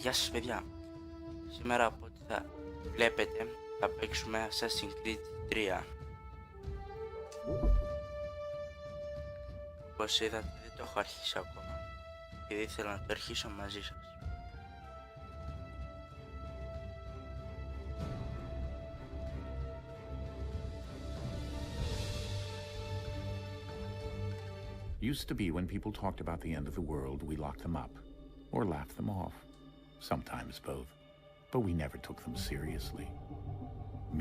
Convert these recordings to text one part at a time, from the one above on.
Γεια σας παιδιά. Σήμερα από ό,τι θα βλέπετε θα παίξουμε Assassin's Creed 3. Όπως είδατε δεν το έχω αρχίσει ακόμα και δεν ήθελα να το αρχίσω μαζί σας. Used to be when people talked about the end of the world, we locked them up, or laughed them off. Sometimes both. But we never took them seriously.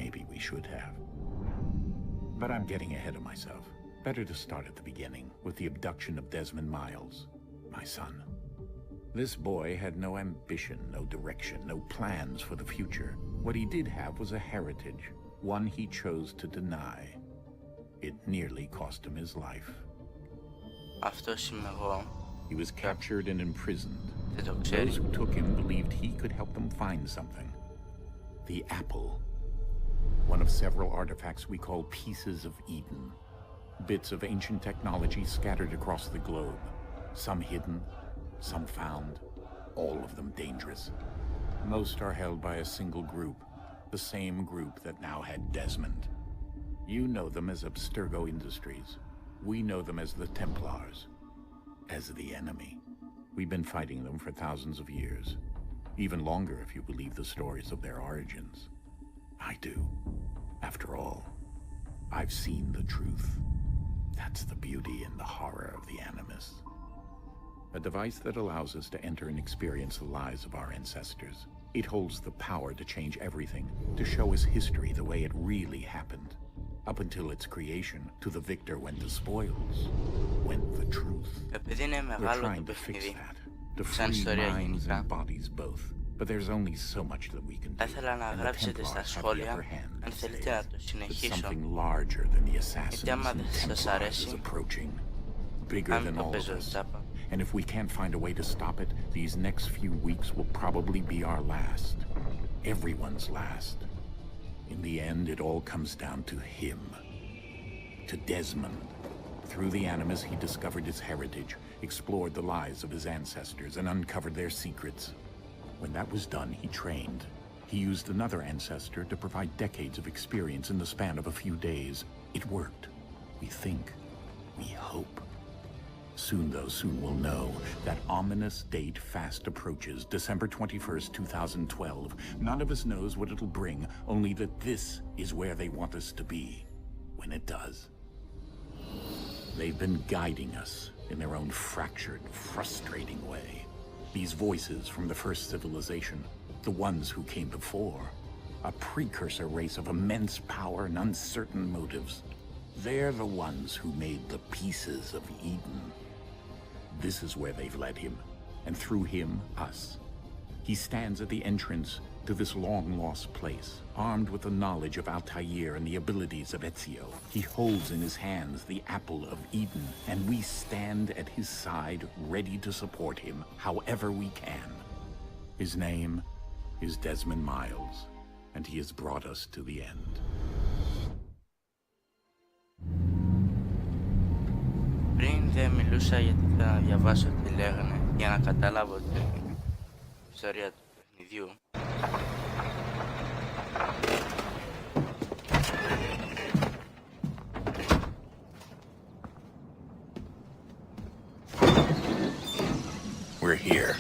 Maybe we should have. But I'm getting ahead of myself. Better to start at the beginning, with the abduction of Desmond Miles, my son. This boy had no ambition, no direction, no plans for the future. What he did have was a heritage, one he chose to deny. It nearly cost him his life. Αυτός είμαι εγώ. He was captured and imprisoned. Δεν το ξέρει. Those who took him believed he could help them find something. The apple. One of several artifacts we call pieces of Eden. Bits of ancient technology scattered across the globe. Some hidden, some found, all of them dangerous. Most are held by a single group, the same group that now had Desmond. You know them as Abstergo Industries. We know them as the Templars, as the enemy. We've been fighting them for thousands of years, even longer if you believe the stories of their origins. I do. After all, I've seen the truth. That's the beauty and the horror of the Animus. A device that allows us to enter and experience the lives of our ancestors. It holds the power to change everything, to show us history the way it really happened. Up until its creation, to the victor went the spoils, went the truth. We're trying to fix that, to free minds and bodies both. But there's only so much that we can do. And the Templars have the upper hand these days. But something larger than the assassins and Templars is approaching, bigger than all of us. And if we can't find a way to stop it, these next few weeks will probably be our last. Everyone's last. In the end, it all comes down to him. To Desmond. Through the Animus, he discovered his heritage, explored the lives of his ancestors, and uncovered their secrets. When that was done, he trained. He used another ancestor to provide decades of experience in the span of a few days. It worked. We think. We hope. Soon, though, soon we'll know. That ominous date fast approaches, December 21st, 2012. None of us knows what it'll bring, only that this is where they want us to be, when it does. They've been guiding us in their own fractured, frustrating way. These voices from the first civilization, the ones who came before, a precursor race of immense power and uncertain motives. They're the ones who made the pieces of Eden. This is where they've led him, and through him, us. He stands at the entrance to this long-lost place, armed with the knowledge of Altair and the abilities of Ezio. He holds in his hands the apple of Eden, and we stand at his side, ready to support him however we can. His name is Desmond Miles, and he has brought us to the end. Πριν δεν μιλούσα γιατί ήθελα να διαβάσω τι λέγανε για να καταλάβω την ιστορία του παιχνιδιού. We're here.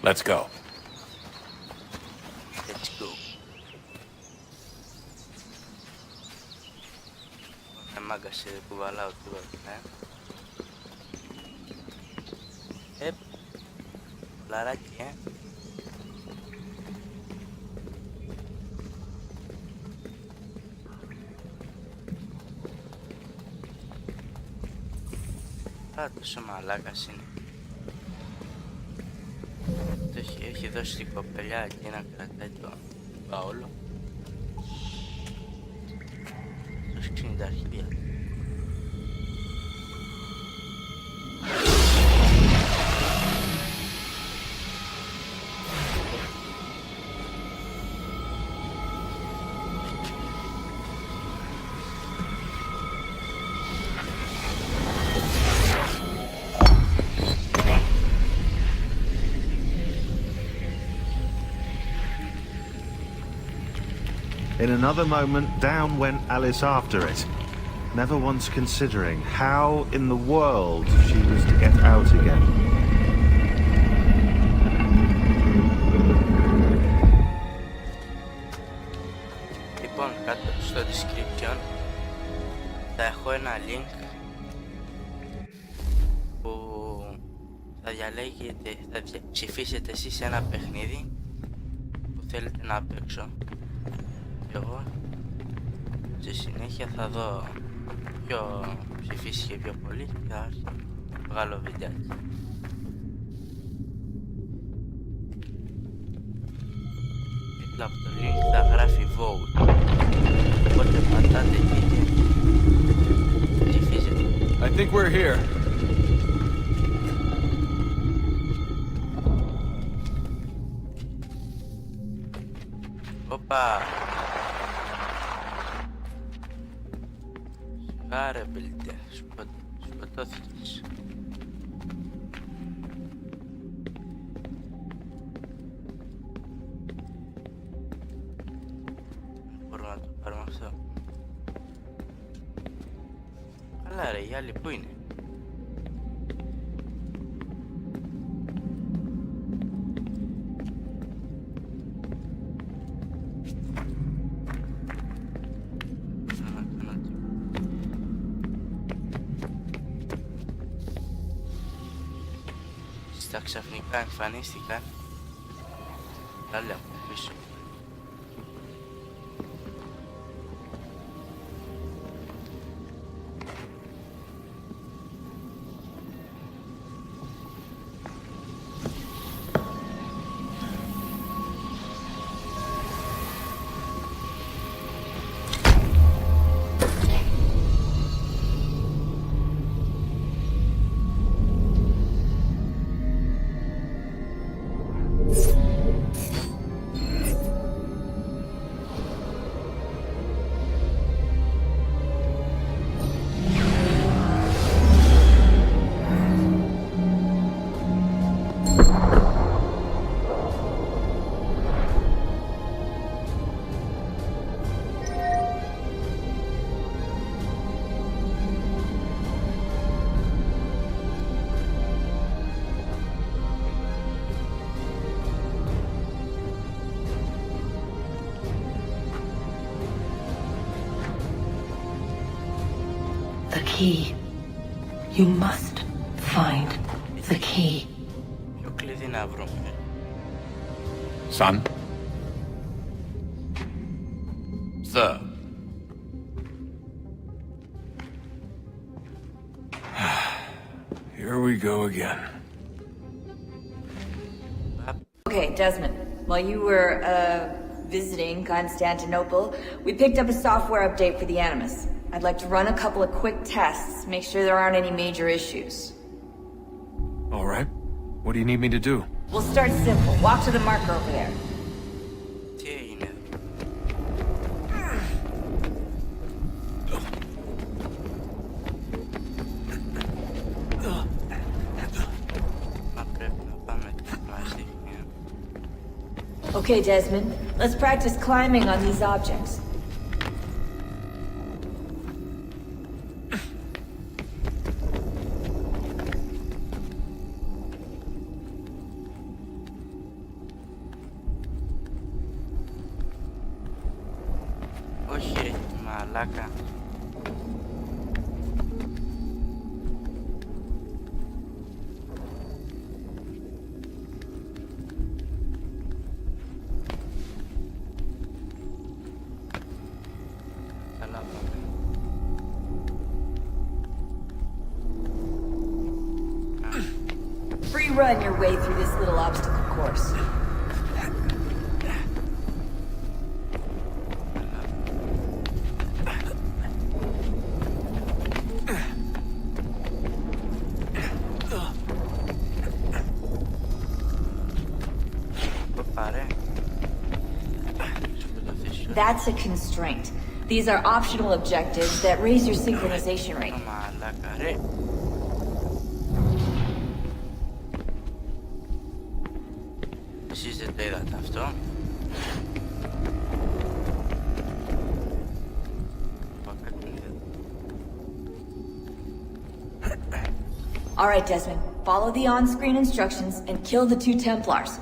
Let's go. Let's go. Μάγκας κουβαλάω τίποτα, λαράκι, τόσο μαλάκας είναι. Έχει δώσει την κοπελιά εκεί να κρατάει το παόλο. Το σκύνει τα αρχίδια. In another moment, down went Alice after it, never once considering how in the world she was to get out again. Λοιπόν, κάτω στο description θα έχω ένα link που θα διαλέγετε, θα ψηφίσετε εσείς ένα παιχνίδι που θέλετε να παίξω και εγώ στη συνέχεια θα δω ποιο ψηφίστηκε πιο πολύ και θα βγάλω βιντεάκι. Δίπλα από το link θα γράφει vote, οπότε πατάτε εκεί και ψηφίζετε. I think we're here. Όπα! Σιγά ρε μπελτέ, σκοτώθηκες. Μπορούμε να το πάρουμε αυτό. Καλά ρε, οι άλλοι πού είναι? Τα ξαφνικά εμφανίστηκαν άλλοι από πίσω. The key. You must find the key. Ποιο κλειδί να βρούμε? Son? Sir. Here we go again. Okay, Desmond. While you were, visiting Constantinople, we picked up a software update for the Animus. I'd like to run a couple of quick tests, make sure there aren't any major issues. All right. What do you need me to do? We'll start simple. Walk to the marker over there. Τι έγινε? Μα πρέπει να πάμε μαζί. Okay, Desmond. Let's practice climbing on these objects. Όχι ρε, μαλάκα. Καλά πάμε. Free run your way through this little obstacle course. That's a constraint. These are optional objectives that raise your synchronization rate. Μαλάκα ρε. Εσείς δεν το είδατε αυτό? All right, Desmond. Follow the on-screen instructions and kill the 2 Templars.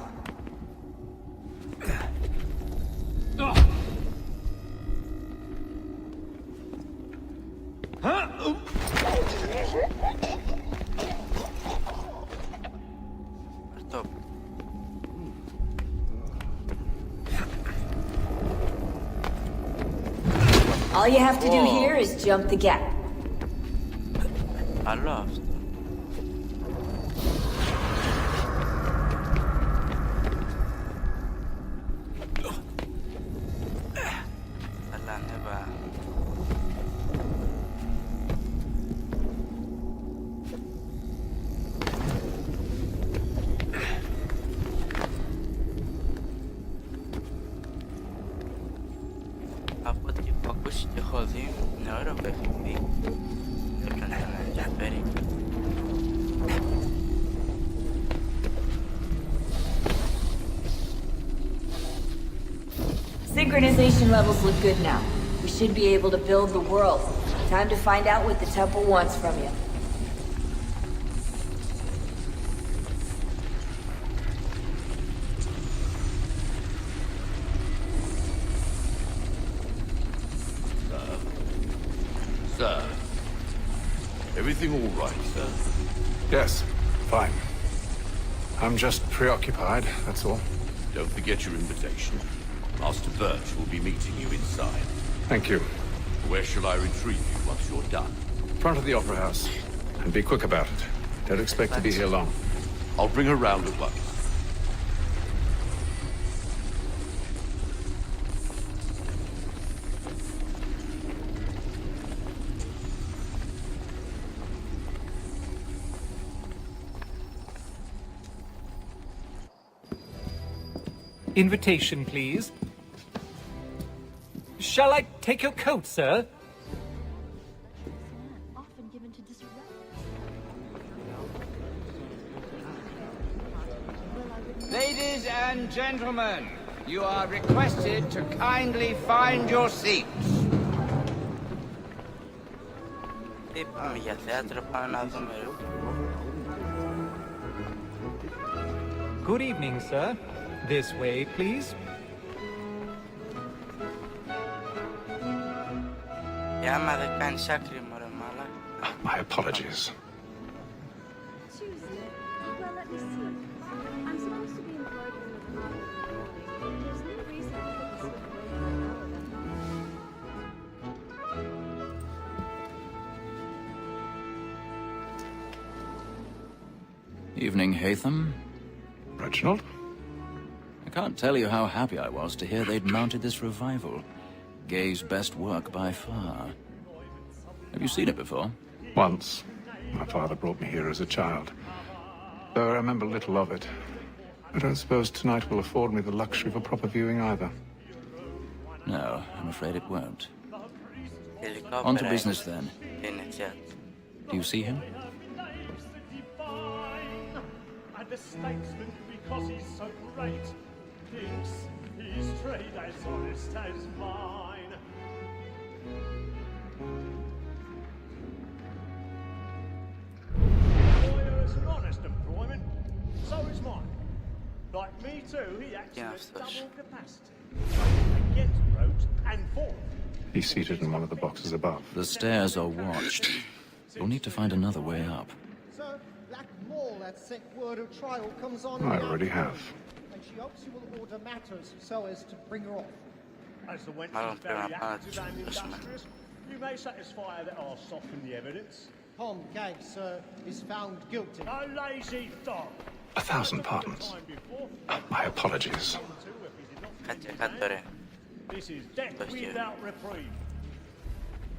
Stop. All you have to do here is jump the gap. Καλό αυτό. Αλλά ανέβα. Από ό,τι έχω ακούσει και έχω δει, είναι ωραίο παιχνίδι. Κάποιον δεν ενδιαφέρει. Synchronization levels look good now. We should be able to build the world. Time to find out what the temple wants from you. Sir, everything all right, sir? Yes, fine. I'm just preoccupied, that's all. Don't forget your invitation. Master Birch will be meeting you inside. Thank you. Where shall I retrieve you once you're done? Front of the Opera House. And be quick about it. Don't expect to be here long. I'll bring her round at once. Invitation, please. Shall I take your coat, sir? Often given to disrespect. Ladies and gentlemen, you are requested to kindly find your seats. Τι πάμε για θέατρο, πάμε να δούμε. Good evening, sir. This way, please. Άμα δεν κάνεις άκρη, μωρέ μάλα. My apologies. Tuesday. Well, let me see. I'm supposed to be employed in the department. There's no reason to put this away. Evening, Hatham. Reginald? I can't tell you how happy I was to hear they'd mounted this revival. Gay's best work by far. Have you seen it before? Once. My father brought me here as a child. Though I remember little of it. I don't suppose tonight will afford me the luxury of a proper viewing either. No, I'm afraid it won't. Τελικά On to πέρα business then. είναι θέατρο. Do you see him? And the statesman, because he's so great, thinks his trade as honest as mine. Lawyer is an honest employment, so is mine. Like me too, he acts at double capacity. Against roads and for. He's seated in one of the boxes above. The stairs are watched. You'll need to find another way up. Sir, Black Mall, that sick word of trial comes on. I already have. And she hopes you will order matters so as to bring her off. As the wench is very active and industrious, you may satisfy that I'll soften the evidence. Tom Gag, sir, is found guilty. A lazy dog. 1,000 pardons. My apologies. Κάτσε κάτω ρε. This is death without reprieve.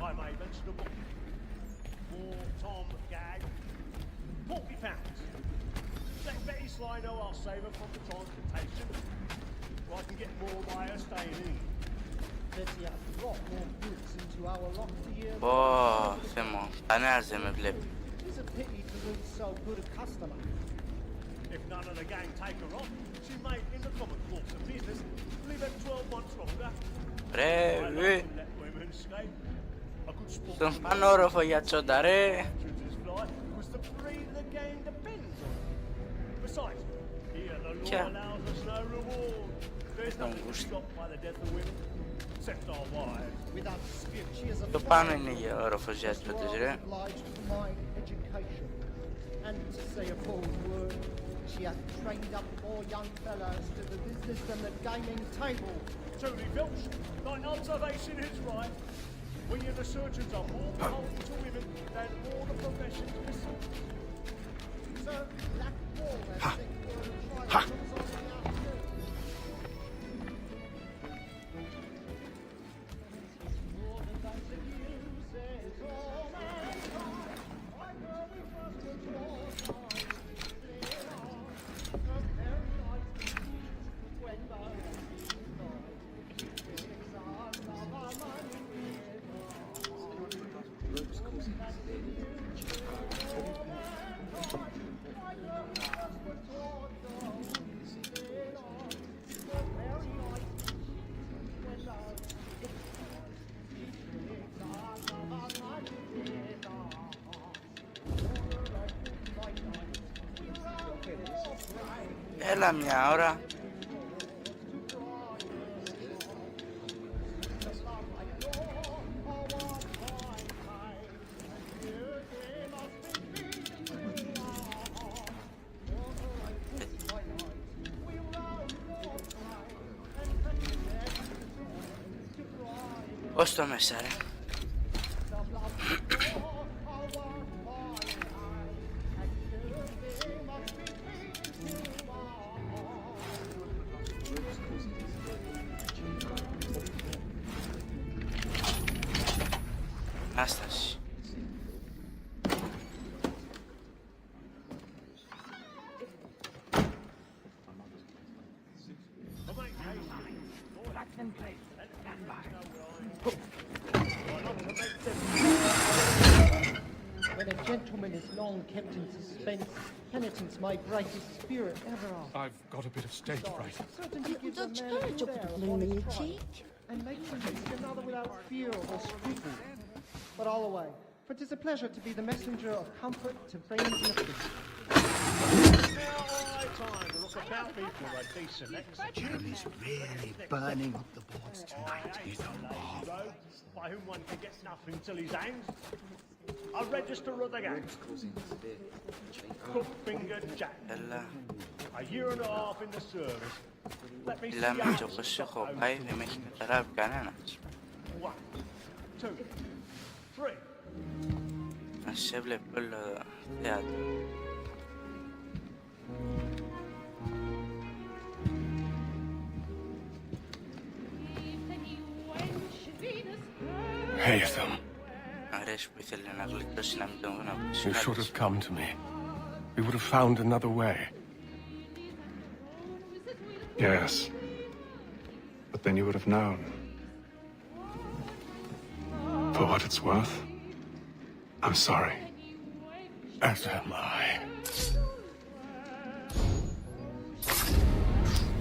I may mention a book. For Tom Gag, £40. Let Betty Sly know I'll save her from the transportation. Or I can get more by her staying in. Betty has brought more goods into our lot for years. Ω, Θεέ μου, κανένας δεν με βλέπει. It's a pity to lose so good a customer. If none of the gang take her on, she may, in the common course of business, leave her 12 months longer. Ρε, ρε. Let women escape. A good sport. Στον πάνω όροφο για τσόντα, ρε. Was to breed the Besides, here the law allows us no reward. There's nothing to stop by the death of women, except our wives. Without dispute, she is a Το πάνω είναι για όροφος για τότε, ρε. obliged to my education. And to say a bold word, she has trained up more young fellows to the business than the gaming table. Truly, Vilch, thy observation is right. We in the surgeons are more beholden to women than all the professions beside. Sir, Black Wall has Ha! sent word of Ha! trial on the afternoon. Έλα μια ώρα. Ως το μέσα, ρε. Άσταση. When a gentleman is long kept in suspense, penitence may break his spirit ever after. I've got a bit of stage fright. Certainty gives a man a good air upon his trial, and makes him meet another without fear or scruple. But all away, for 'tis a pleasure to be the messenger of comfort to friends and afflicted. Jeremy's really burning up the boards tonight. You don't laugh. By whom one can get nothing till he's hanged. A register of the gang. Cook-fingered Jack. A year and a half in the service. Let me see Μιλάμε και όπως έχω πάει δεν με έχει καταλάβει κανένας. 1, 2, 3. Μας έβλεπε όλο το θέατρο. Hate them. Αρέσει που ήθελε να γλιτώσει να μην τον γνώμη. You should have come to me. We would have found another way. Yes. But then you would have known. For what it's worth, I'm sorry. As am I.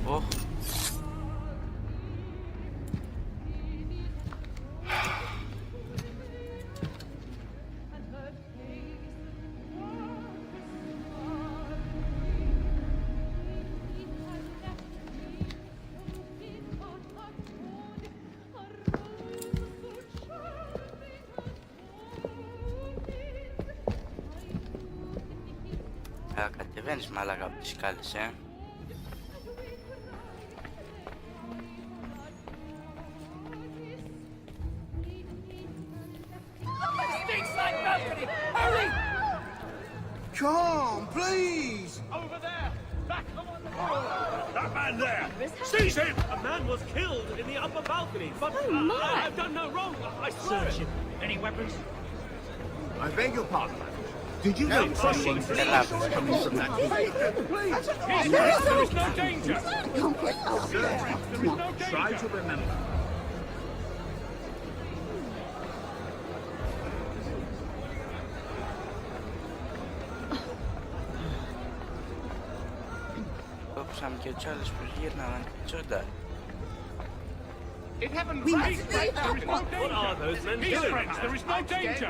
Oh. Κατεβαίνεις μαλάκα από τις σκάλες, Come, please! Over there! Back on the wall! That man there! Seize him! A man was killed in the upper balcony, but I've done no wrong. I swear it. Any weapons? I beg your pardon, madam. Did you know crushing coming from that way? Please! There is no danger! Sir, try to remember. Κόψαμε και τους άλλους που γύρναν τσόντα. It happened right now. What are those men doing? There is no danger!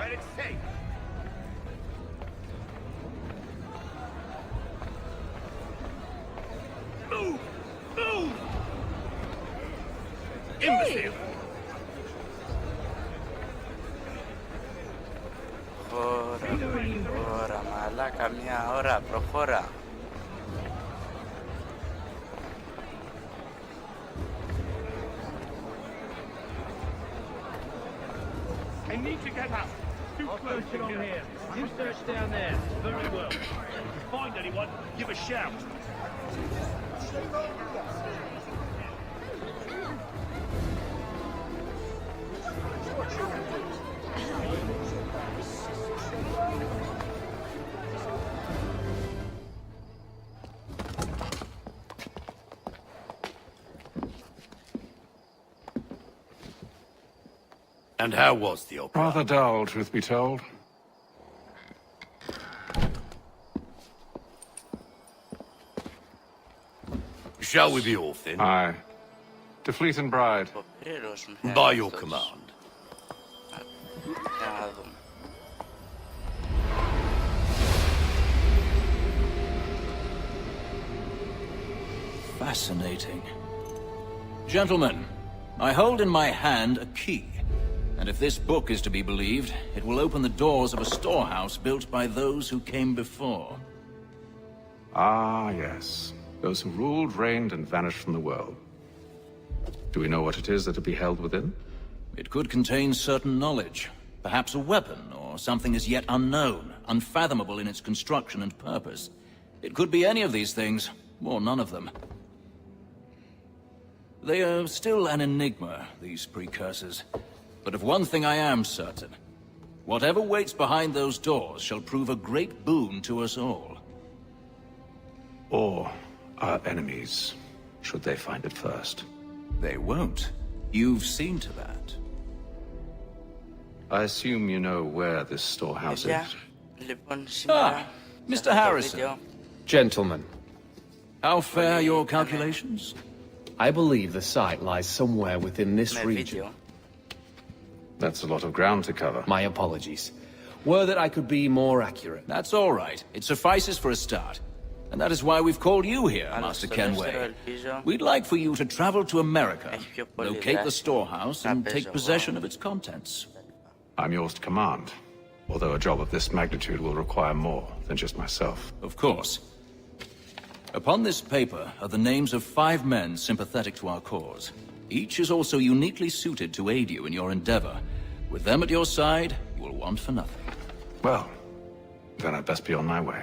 Imbecile! Ώρα, μαλάκα, μια ώρα, προχώρα. I need to get out. Too close on here. You search down there. Very well. If you find anyone, give a shout. And how was the opera? Rather dull, truth be told. Shall we be off then? Aye. To Fleet and Bride. By your command. Fascinating. Gentlemen, I hold in my hand a key. And if this book is to be believed, it will open the doors of a storehouse built by those who came before. Ah, yes. Those who ruled, reigned, and vanished from the world. Do we know what it is that will be held within? It could contain certain knowledge. Perhaps a weapon, or something as yet unknown, unfathomable in its construction and purpose. It could be any of these things, or none of them. They are still an enigma, these precursors. But of one thing I am certain. Whatever waits behind those doors shall prove a great boon to us all. Or our enemies, should they find it first. They won't. You've seen to that. I assume you know where this storehouse is. Ah, Mr. Harrison. Gentlemen. How fare your calculations? I believe the site lies somewhere within this region. That's a lot of ground to cover. My apologies. Were that I could be more accurate. That's all right. It suffices for a start. And that is why we've called you here, Master Kenway. We'd like for you to travel to America, locate the storehouse, and take possession of its contents. I'm yours to command, although a job of this magnitude will require more than just myself. Of course. Upon this paper are the names of 5 men sympathetic to our cause. Each is also uniquely suited to aid you in your endeavor. With them at your side, you will want for nothing. Well, then I'd best be on my way.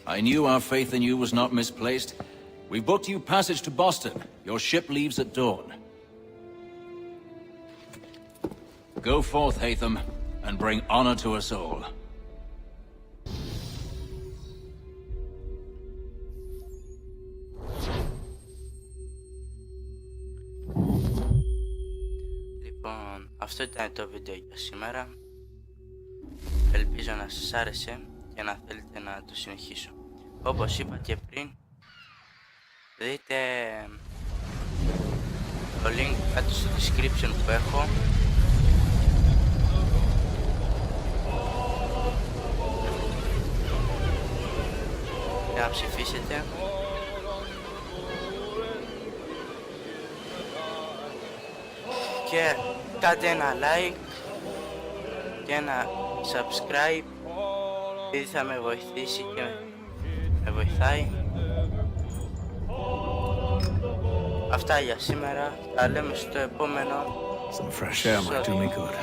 I knew our faith in you was not misplaced. We've booked you passage to Boston. Your ship leaves at dawn. Go forth, Hatham, and bring honor to us all. Λοιπόν, αυτό ήταν το βίντεο για σήμερα. Ελπίζω να σας άρεσε και να θέλετε να το συνεχίσω. Όπως είπα και πριν, δείτε το link κάτω στο description που έχω για να ψηφίσετε. Και κάντε ένα like και ένα subscribe, επειδή θα με βοηθήσει και με βοηθάει. Αυτά για σήμερα, τα λέμε στο επόμενο. Some fresh air might do me good.